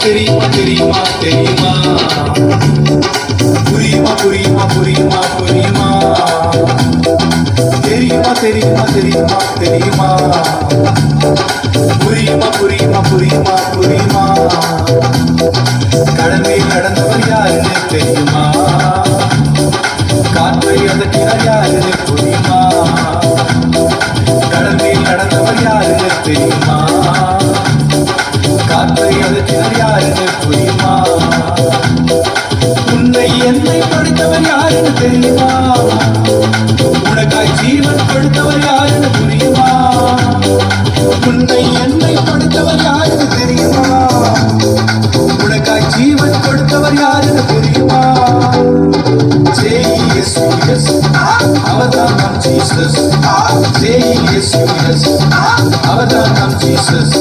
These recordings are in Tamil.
தெரியுமா தெரியுமா தெரியுமா புரியுமா புரியுமா புரியுமா புரியுமா தெரியுமா தெரியுமா தெரியுமா தெரியுமா புரியுமா புரியுமா புரியுமா புரியுமா கடலில் நடந்தவர் யாருன்னு தெரியுமா காற்றை அதட்டினார் யாருன்னு புரியுமா கடலில் நடந்தவர் யாருன்னு தெரியுமா காற்றை அதட்டினார் யாருன்னு புரியுமா உன்னை என்னை படைத்தவர் யாருன்னு தெரியுமா உனக்காய் ஜீவன் கொடுத்தவர் யாருன்னு புரியுமா உன்னை என்னை படைத்தவர் யாருன்னு தெரியுமா உனக்காய் ஜீவன் கொடுத்தவர் யாருன்னு புரியுமா அவர்தான் நம் ஜீசஸ் அவர்தான் நம் ஜீசஸ்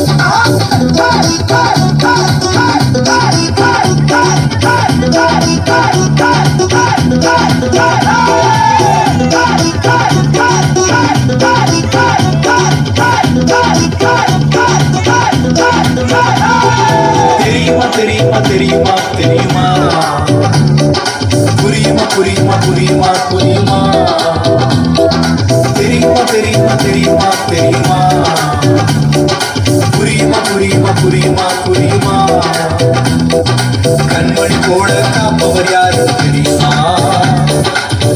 தெரியுமா தெரியுமா தெரியுமா புரியுமா புரியுமா புரியுமா புரியுமா தெரியுமா தெரியுமா தெரியுமா தெரியுமா புரியுமா புரியுமா புரியுமா புரியுமா கண்மணி போல காப்பவர் யாரு தெரியுமா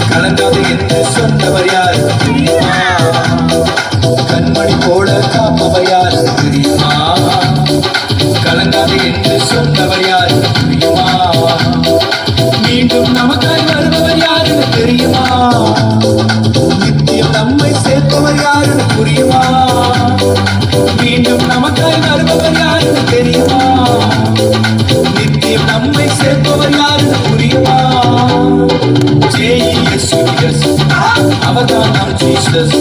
கலங்காது என்று சொன்னவர் யாரு தெரியுமா கண்மணி போல காப்பவர் யாரு தெரியுமா கலங்காது என்று சொன்னவர் யாரு தெரியுமா மீண்டும் நமக்காய் வருபவர் யாருன்னு தெரியுமா நித்தியம் நம்மை சேர்ப்பவர் யாருன்னு புரியுமா மீண்டும் நமக்காய் வருபவர் யாருன்னு தெரியுமா நித்தியம் நம்மை சேர்ப்பவர் யாருன்னு புரியுமா அவர்தான் நம் ஜீசஸ்